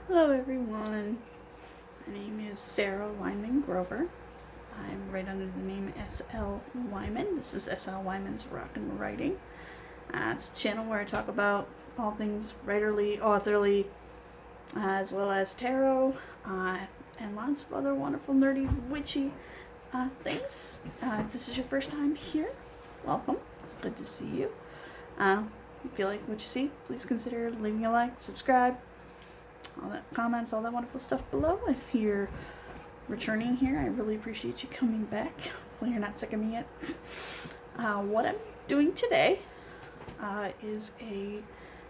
Hello everyone, my name is Sarah Wyman Grover. I'm right under the name S.L. Wyman. This is S.L. Wyman's Rockin' Writing. It's a channel where I talk about all things writerly, authorly, as well as tarot, and lots of other wonderful, nerdy, witchy things. If this is your first time here, welcome. It's good to see you. If you like what you see, please consider leaving a like, subscribe, all that comments, all that wonderful stuff below. If you're returning here, I really appreciate you coming back. Hopefully you're not sick of me yet. What I'm doing today is a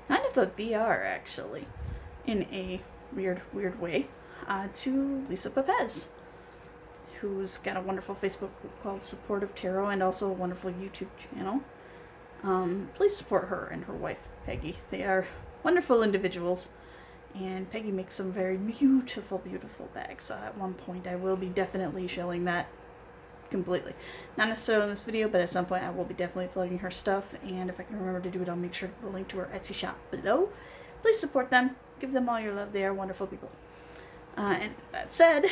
kind of a VR, actually, in a weird way, to Lisa Papez, who's got a wonderful Facebook group called Supportive Tarot and also a wonderful YouTube channel. Please support her and her wife, Peggy. They are wonderful individuals. And Peggy makes some very beautiful, beautiful bags. At one point, I will be definitely shilling that completely. Not necessarily in this video, but at some point I will be definitely plugging her stuff. And if I can remember to do it, I'll make sure to link to her Etsy shop below. Please support them. Give them all your love. They are wonderful people. And that said,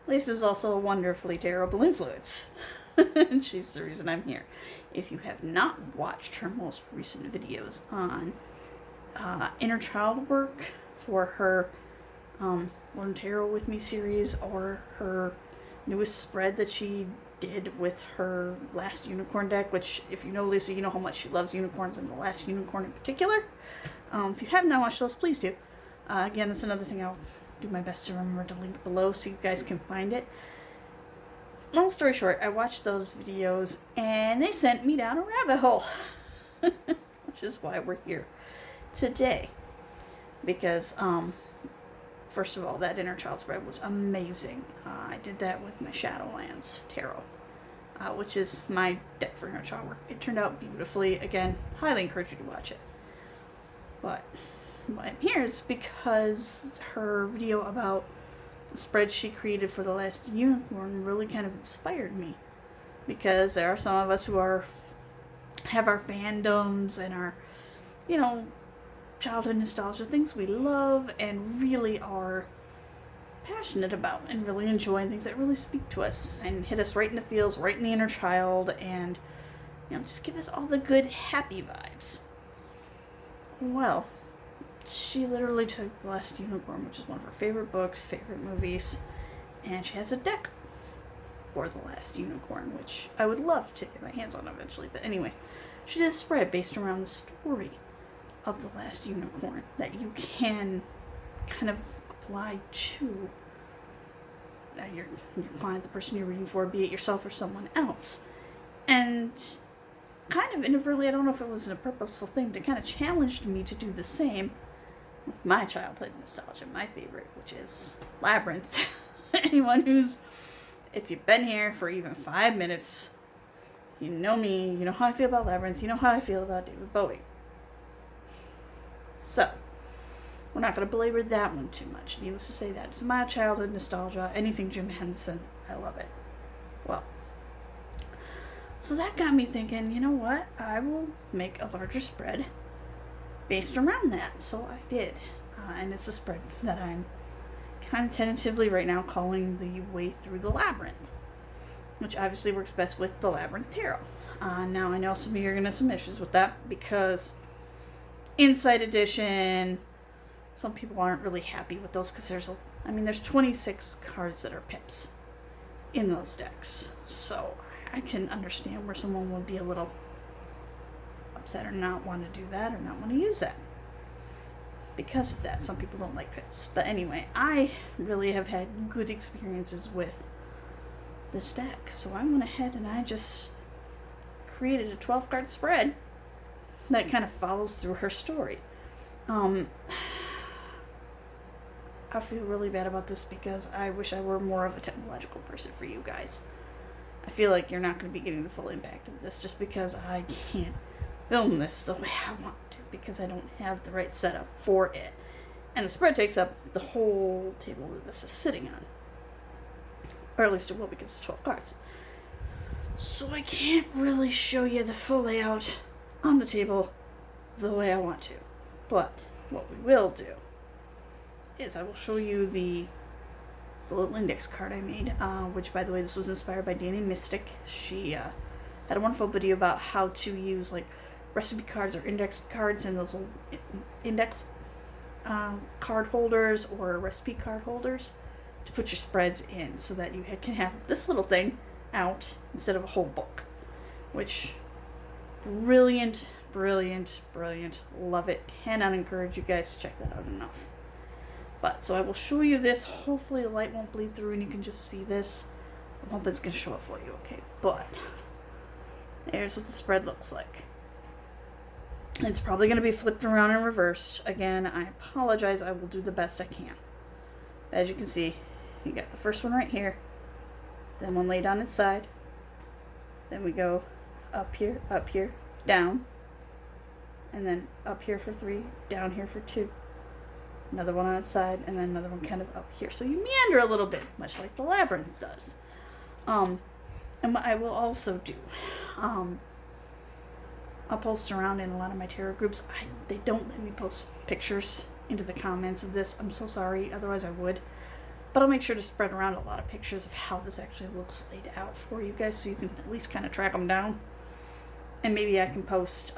Lisa's also a wonderfully terrible influence. And she's the reason I'm here. If you have not watched her most recent videos on inner child work for her Learn Tarot With Me series, or her newest spread that she did with her last unicorn deck, which, if you know Lisa, you know how much she loves unicorns, and the last unicorn in particular. If you have not watched those, please do. Again, that's another thing I'll do my best to remember to link below so you guys can find it. Long story short, I watched those videos and they sent me down a rabbit hole, which is why we're here today, because first of all, that inner child spread was amazing. I did that with my Shadowlands tarot, which is my deck for inner child work. It turned out beautifully. Again, highly encourage you to watch it. But why I'm here is because her video about the spread she created for the last unicorn really kind of inspired me, because there are some of us who have our fandoms and our, childhood nostalgia, things we love and really are passionate about and really enjoy, and things that really speak to us and hit us right in the feels, right in the inner child, and just give us all the good happy vibes. Well, she literally took The Last Unicorn, which is one of her favorite books, favorite movies, and she has a deck for The Last Unicorn, which I would love to get my hands on eventually. But anyway, she did a spread based around the story of The Last Unicorn that you can kind of apply to your client, the person you're reading for, be it yourself or someone else. And kind of inadvertently, I don't know if it was a purposeful thing, but it kind of challenged me to do the same with my childhood nostalgia, my favorite, which is Labyrinth. If you've been here for even 5 minutes, you know me, you know how I feel about Labyrinth, you know how I feel about David Bowie. So, we're not going to belabor that one too much. Needless to say, that it's my childhood nostalgia. Anything Jim Henson, I love it. Well, so that got me thinking, you know what? I will make a larger spread based around that. So I did. And it's a spread that I'm kind of tentatively right now calling the Way Through the Labyrinth, which obviously works best with the Labyrinth Tarot. Now, I know some of you are going to have some issues with that, because Inside Edition, some people aren't really happy with those, because there's 26 cards that are pips in those decks. So I can understand where someone would be a little upset or not want to do that or not want to use that. Because of that, some people don't like pips. But anyway, I really have had good experiences with this deck. So I went ahead and I just created a 12-card spread that kind of follows through her story. I feel really bad about this, because I wish I were more of a technological person for you guys. I feel like you're not going to be getting the full impact of this, just because I can't film this the way I want to, because I don't have the right setup for it. And the spread takes up the whole table that this is sitting on. Or at least it will, because it's 12 cards. So I can't really show you the full layout on the table the way I want to. But what we will do is I will show you the little index card I made, which, by the way, this was inspired by Danny Mystic. She had a wonderful video about how to use like recipe cards or index cards and those little index card holders or recipe card holders to put your spreads in, so that you can have this little thing out instead of a whole book. Which, brilliant, brilliant, brilliant. Love it. Cannot encourage you guys to check that out enough. But, so I will show you this. Hopefully the light won't bleed through and you can just see this. I'm hoping it's going to show up for you, okay? But, there's what the spread looks like. It's probably going to be flipped around and reversed. Again, I apologize. I will do the best I can. As you can see, you got the first one right here. Then one laid on its side. Then we go up here, down. And then up here for 3, down here for 2. Another one on its side, and then another one kind of up here. So you meander a little bit, much like the labyrinth does. And what I will also do, I'll post around in a lot of my tarot groups. They don't let me post pictures into the comments of this. I'm so sorry, otherwise I would. But I'll make sure to spread around a lot of pictures of how this actually looks laid out for you guys, so you can at least kind of track them down. And maybe I can post,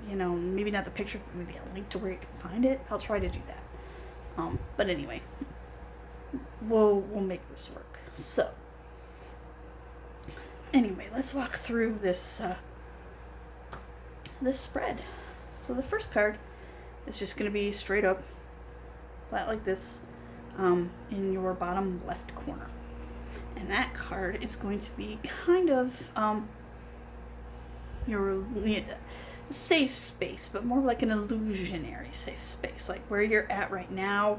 maybe not the picture, but maybe a link to where you can find it. I'll try to do that. But anyway, we'll make this work. So, anyway, let's walk through this spread. So the first card is just going to be straight up, flat like this, in your bottom left corner. And that card is going to be kind of your safe space, but more like an illusionary safe space, like where you're at right now,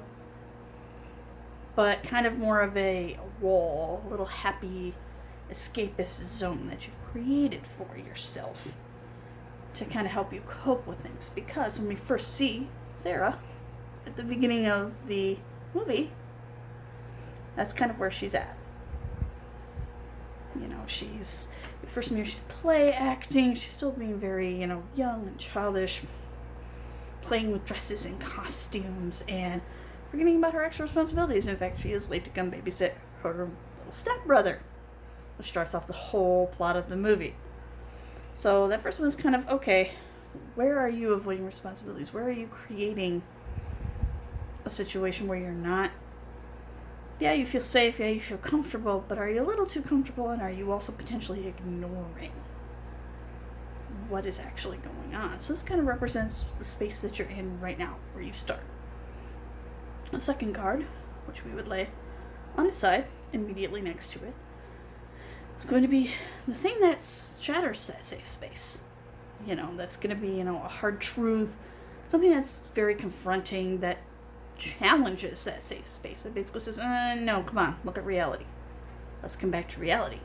but kind of more of a wall, a little happy escapist zone that you've created for yourself to kind of help you cope with things. Because when we first see Sarah at the beginning of the movie, that's kind of where she's at. She's, first meet her, she's play acting, she's still being very, young and childish, playing with dresses and costumes, and forgetting about her extra responsibilities. In fact, she is late to come babysit her little stepbrother, which starts off the whole plot of the movie. So that first one is kind of, okay, where are you avoiding responsibilities? Where are you creating a situation where you're not, you feel safe, you feel comfortable, but are you a little too comfortable, and are you also potentially ignoring what is actually going on? So this kind of represents the space that you're in right now, where you start. The second card, which we would lay on its side, immediately next to it, is going to be the thing that shatters that safe space. That's going to be, a hard truth, something that's very confronting, that challenges that safe space. It basically says, no, come on, look at reality. Let's come back to reality.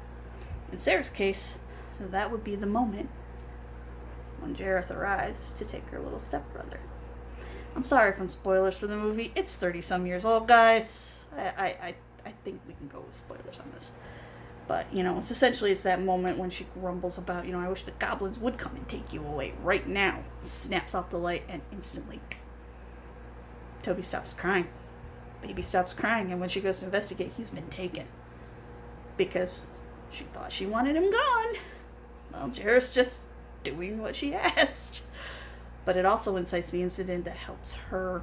In Sarah's case, that would be the moment when Jareth arrives to take her little stepbrother. I'm sorry for spoilers for the movie. It's 30-some years old, guys. I think we can go with spoilers on this. But, it's that moment when she grumbles about, I wish the goblins would come and take you away right now. Snaps off the light, and instantly Toby stops crying. Baby stops crying, and when she goes to investigate, he's been taken. Because she thought she wanted him gone. Well, Jareth's just doing what she asked. But it also incites the incident that helps her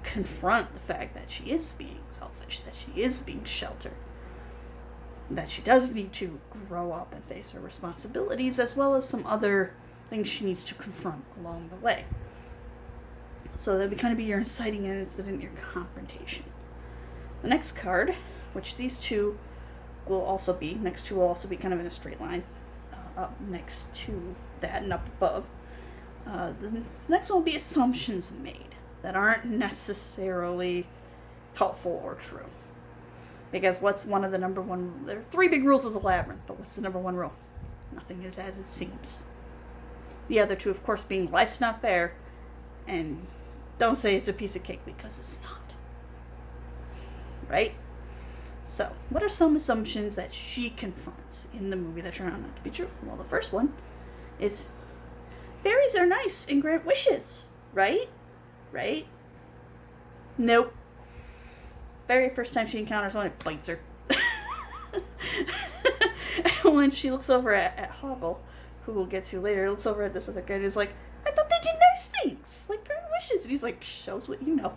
confront the fact that she is being selfish, that she is being sheltered, that she does need to grow up and face her responsibilities, as well as some other things she needs to confront along the way. So that would kind of be your inciting incident, your confrontation. The next card, which these two will also be, next two will also be kind of in a straight line, up next to that and up above. The next one will be assumptions made that aren't necessarily helpful or true. Because what's one of the number one, there are 3 big rules of the labyrinth, but what's the number 1 rule? Nothing is as it seems. The other 2, of course, being life's not fair, and don't say it's a piece of cake, because it's not. Right? So, what are some assumptions that she confronts in the movie that turn out not to be true? Well, the first one is fairies are nice and grant wishes, right? Right? Nope. Very first time she encounters one, it bites her. And when she looks over at Hoggle, who we'll get to later, looks over at this other guy and is like, I thought they did nice things, like great wishes. And he's like, shows what you know.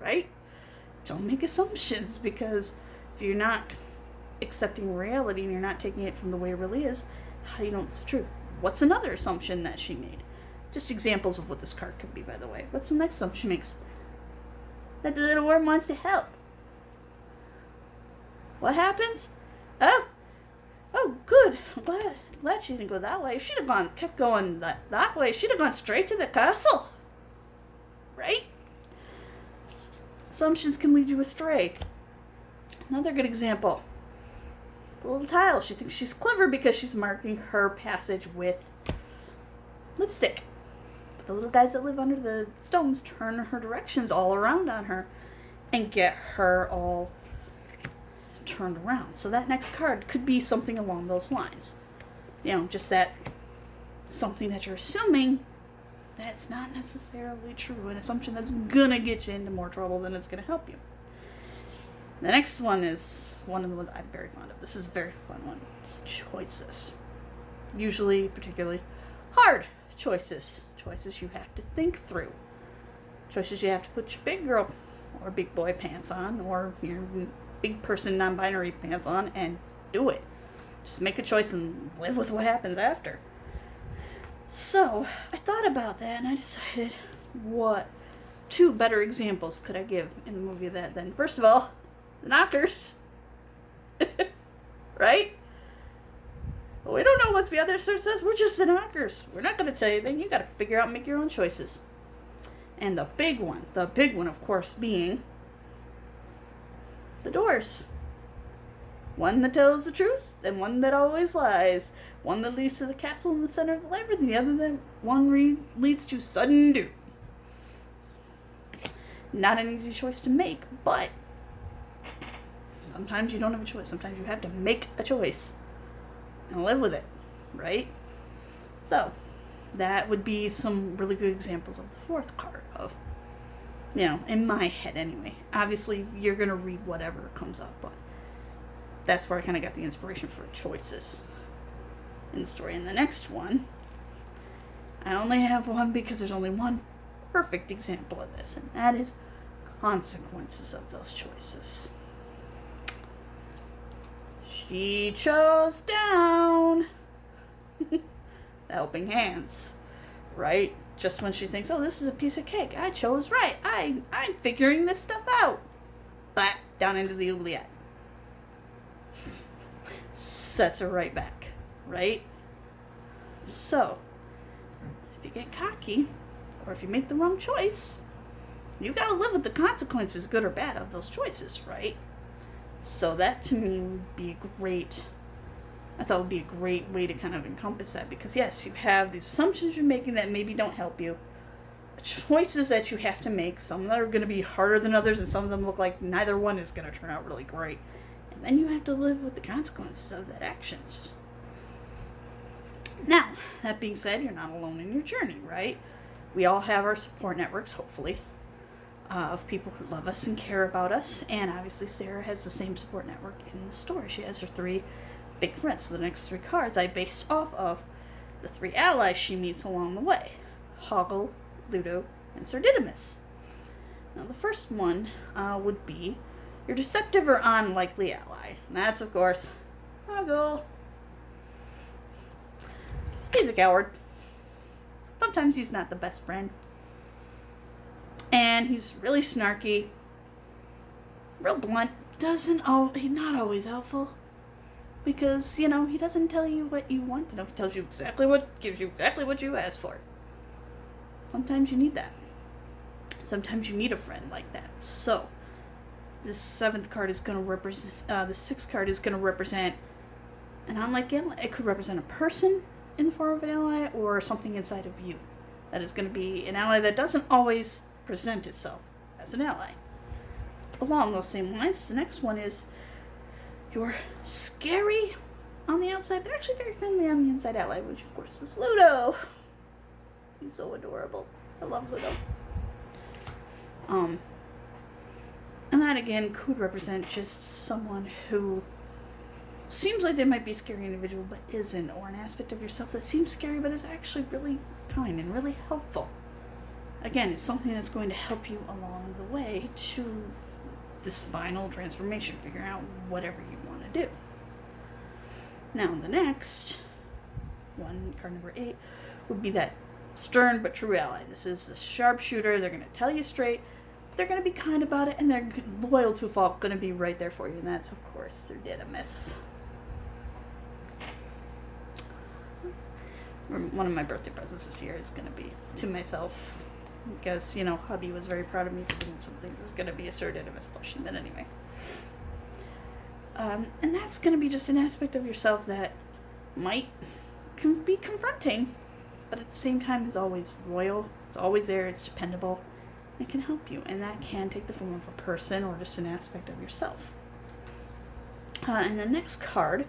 Right? Don't make assumptions, because if you're not accepting reality and you're not taking it from the way it really is, how do you know it's the truth? What's another assumption that she made? Just examples of what this card could be, by the way. What's the next assumption she makes? That the little worm wants to help. What happens? Oh, good. I'm glad she didn't go that way. If she'd have kept going that way, she'd have gone straight to the castle. Right? Assumptions can lead you astray. Another good example. The little tile. She thinks she's clever because she's marking her passage with lipstick. But the little guys that live under the stones turn her directions all around on her and get her all turned around. So that next card could be something along those lines. Just that something that you're assuming that's not necessarily true. An assumption that's gonna get you into more trouble than it's gonna help you. The next one is one of the ones I'm very fond of. This is a very fun one. It's choices. Usually particularly hard choices. Choices you have to think through. Choices you have to put your big girl or big boy pants on, or your big person non-binary pants on, and do it. Just make a choice and live with what happens after. So, I thought about that and I decided, what 2 better examples could I give in the movie of that then? First of all, the knockers. Right? Well, we don't know what's the other side says. We're just the knockers. We're not going to tell you anything. You got to figure out and make your own choices. And the big one, of course, being the doors. One that tells the truth, and one that always lies. One that leads to the castle in the center of the labyrinth, and the other one leads to sudden doom. Not an easy choice to make, but sometimes you don't have a choice. Sometimes you have to make a choice and live with it, right? So, that would be some really good examples of the 4th card of, in my head anyway. Obviously, you're going to read whatever comes up, but that's where I kind of got the inspiration for choices in the story. And the next one, I only have one because there's only one perfect example of this, and that is consequences of those choices. She chose down. The helping hands, right? Just when she thinks, oh, this is a piece of cake, I chose right. I'm figuring this stuff out. But down into the oubliette. Sets her right back, right? So, if you get cocky, or if you make the wrong choice, you gotta live with the consequences, good or bad, of those choices, right? So that to me would be I thought would be a great way to kind of encompass that, because yes, you have these assumptions you're making that maybe don't help you, choices that you have to make, some that are going to be harder than others, and some of them look like neither one is going to turn out really great, and then you have to live with the consequences of that actions. Now, that being said, you're not alone in your journey, right? We all have our support networks, hopefully, of people who love us and care about us, and obviously Sarah has the same support network in the story. She has her 3 big friends. So the next 3 cards I based off of the 3 allies she meets along the way: Hoggle, Ludo, and Sir Didymus. Now the first one would be your deceptive or unlikely ally. And that's, of course, Hoggle. He's a coward. Sometimes he's not the best friend. And he's really snarky, real blunt. He's not always helpful. Because, he doesn't tell you what you want to know. He gives you exactly what you asked for. Sometimes you need that. Sometimes you need a friend like that. So, this 7th card is going to represent, the 6th card is going to represent an unlikely ally. It could represent a person in the form of an ally, or something inside of you. That is going to be an ally that doesn't always present itself as an ally. Along those same lines, the next one is your scary on the outside, but actually very friendly on the inside ally, which of course is Ludo. He's so adorable. I love Ludo. And that again could represent just someone who seems like they might be a scary individual but isn't, or an aspect of yourself that seems scary but is actually really kind and really helpful. Again, it's something that's going to help you along the way to this final transformation, figure out whatever you want to do. Now, the next one, card number 8, would be that stern but true ally. This is the sharpshooter. They're going to tell you straight, but they're going to be kind about it, and they're loyal to a fault, going to be right there for you, and that's, of course, their Didymus. One of my birthday presents this year is going to be to myself, because, hubby was very proud of me for doing some things. It's going to be a Sir Didymus plushie, but anyway. And that's going to be just an aspect of yourself that might be confronting, but at the same time is always loyal, it's always there, it's dependable, and it can help you. And that can take the form of a person or just an aspect of yourself. And the next card,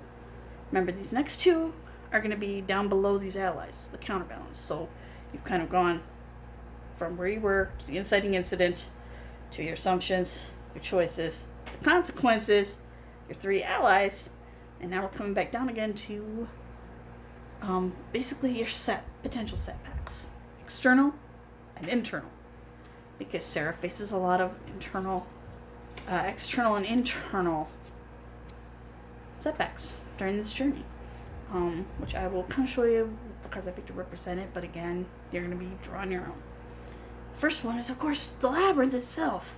remember these next two are going to be down below these allies, the counterbalance. So you've kind of gone from where you were to the inciting incident, to your assumptions, your choices, the consequences, your 3 allies, and now we're coming back down again to basically your potential setbacks, external and internal, because Sarah faces a lot of external and internal setbacks during this journey, which I will kind of show you the cards I picked to represent it, but again, you're going to be drawing your own. First one is, of course, the labyrinth itself.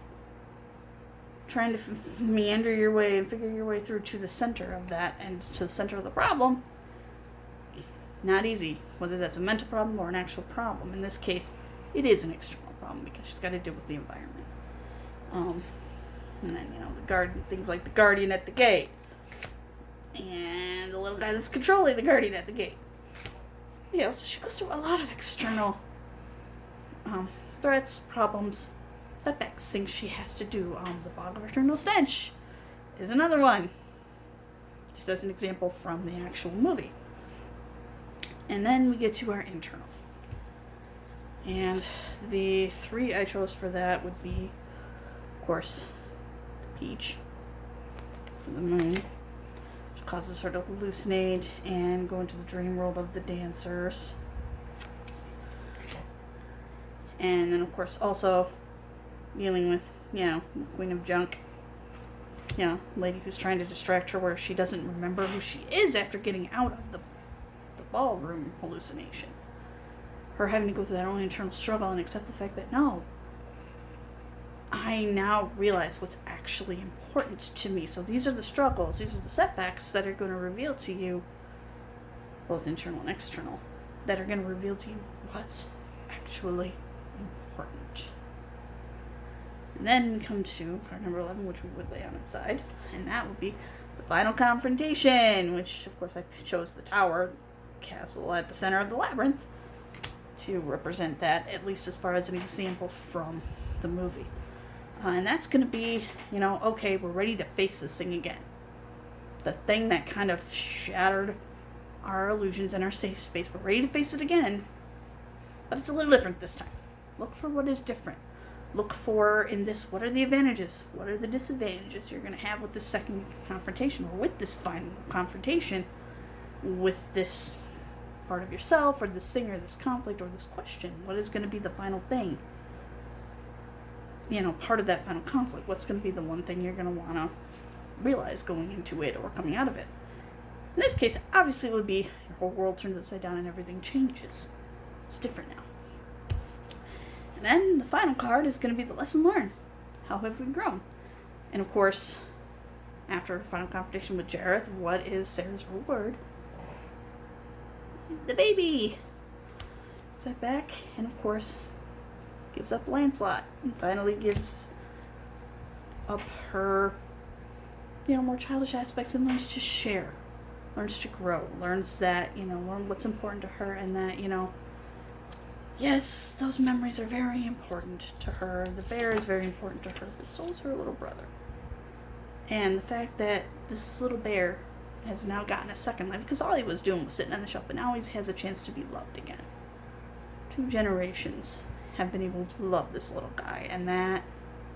Trying to meander your way and figure your way through to the center of that and to the center of the problem. Not easy, whether that's a mental problem or an actual problem. In this case, it is an external problem because she's got to deal with the environment. And then, things like the guardian at the gate. And the little guy that's controlling the guardian at the gate. So she goes through a lot of external threats, problems, setbacks, things she has to do. The bog of eternal stench is another one. Just as an example from the actual movie. And then we get to our internal. And the 3 I chose for that would be, of course, the peach, the moon, which causes her to hallucinate and go into the dream world of the dancers. And then, of course, also dealing with, the Queen of Junk. Lady who's trying to distract her where she doesn't remember who she is after getting out of the ballroom hallucination. Her having to go through that own internal struggle and accept the fact that, no, I now realize what's actually important to me. So these are the struggles, these are the setbacks that are going to reveal to you, both internal and external, that are going to reveal to you what's actually important. And then come to card number 11, which we would lay on its side, and that would be the final confrontation, which, of course, I chose the tower, castle at the center of the labyrinth, to represent that, at least as far as an example from the movie. And that's going to be, okay, we're ready to face this thing again. The thing that kind of shattered our illusions and our safe space. We're ready to face it again, but it's a little different this time. Look for what is different. Look for, in this, what are the advantages? What are the disadvantages you're going to have with this second confrontation, or with this final confrontation, with this part of yourself, or this thing, or this conflict, or this question? What is going to be the final thing? Part of that final conflict. What's going to be the one thing you're going to want to realize going into it or coming out of it? In this case, obviously it would be your whole world turns upside down and everything changes. It's different now. And then the final card is going to be the lesson learned. How have we grown? And of course, after a final confrontation with Jareth, what is Sarah's reward? The baby! Setback, and of course, gives up Lancelot, and finally gives up her, more childish aspects and learns to share, learns to grow, learns that, learn what's important to her, and that, yes, those memories are very important to her. The bear is very important to her, but so is her little brother. And the fact that this little bear has now gotten a second life, because all he was doing was sitting on the shelf, but now he has a chance to be loved again. 2 generations have been able to love this little guy, and that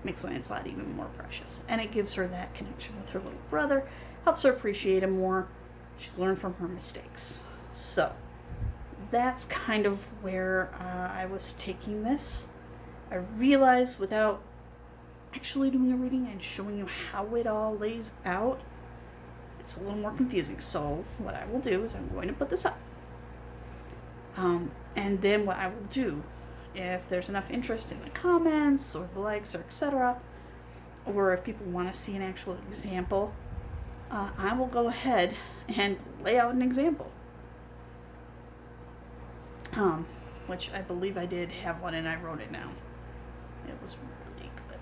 makes Lancelot even more precious. And it gives her that connection with her little brother, helps her appreciate him more. She's learned from her mistakes. So that's kind of where I was taking this. I realized without actually doing a reading and showing you how it all lays out, it's a little more confusing. So what I will do is I'm going to put this up. And then what I will do, if there's enough interest in the comments or the likes or etc., or if people want to see an actual example, I will go ahead and lay out an example. Which I believe I did have one and I wrote it down. It was really good.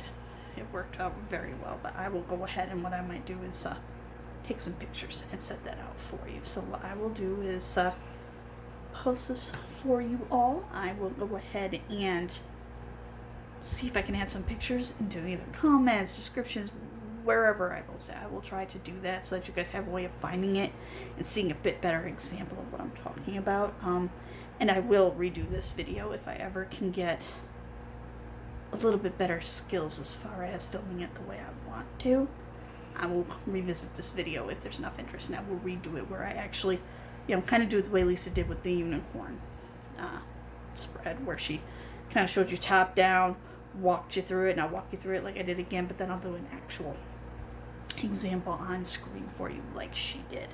It worked out very well, but I will go ahead and what I might do is take some pictures and set that out for you. So what I will do is post this for you all. I will go ahead and see if I can add some pictures into either comments, descriptions, wherever I post it. I will try to do that so that you guys have a way of finding it and seeing a bit better example of what I'm talking about. And I will redo this video if I ever can get a little bit better skills as far as filming it the way I want to. I will revisit this video if there's enough interest, and I will redo it where I actually, kind of do it the way Lisa did with the unicorn spread, where she kind of showed you top down, walked you through it, and I'll walk you through it like I did again, but then I'll do an actual example on screen for you like she did.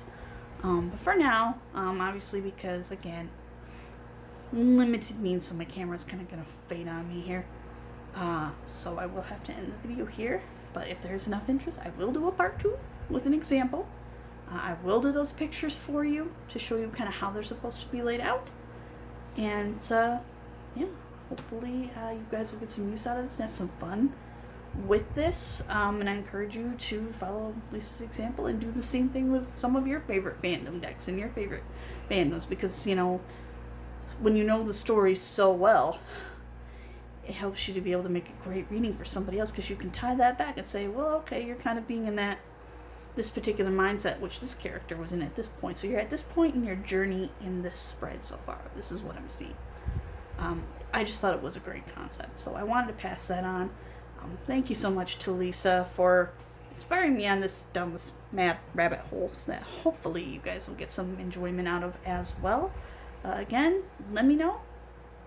But for now, obviously, because again, limited means so my camera's kind of going to fade on me here. So I will have to end the video here, but if there's enough interest, I will do a part 2 with an example. I will do those pictures for you to show you kind of how they're supposed to be laid out. And, hopefully you guys will get some use out of this and have some fun with this. And I encourage you to follow Lisa's example and do the same thing with some of your favorite fandom decks and your favorite fandoms, because, when you know the story so well, it helps you to be able to make a great reading for somebody else, because you can tie that back and say, well, okay, you're kind of being in this particular mindset, which this character was in at this point. So you're at this point in your journey in this spread so far. This is what I'm seeing. I just thought it was a great concept, so I wanted to pass that on. Thank you so much to Lisa for inspiring me on this mad rabbit hole that hopefully you guys will get some enjoyment out of as well. Again, let me know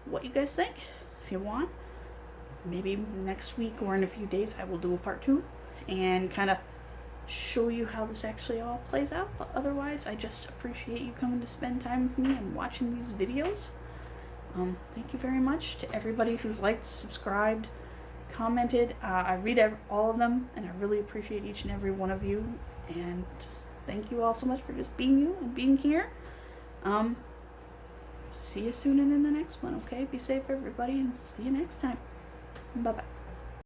what you guys think. If you want, maybe next week or in a few days, I will do a part 2 and kind of show you how this actually all plays out. But otherwise, I just appreciate you coming to spend time with me and watching these videos. Thank you very much to everybody who's liked, subscribed, commented. I read all of them, and I really appreciate each and every one of you. And just thank you all so much for just being you and being here. See you soon and in the next one, okay? Be safe, everybody, and see you next time. Bye-bye.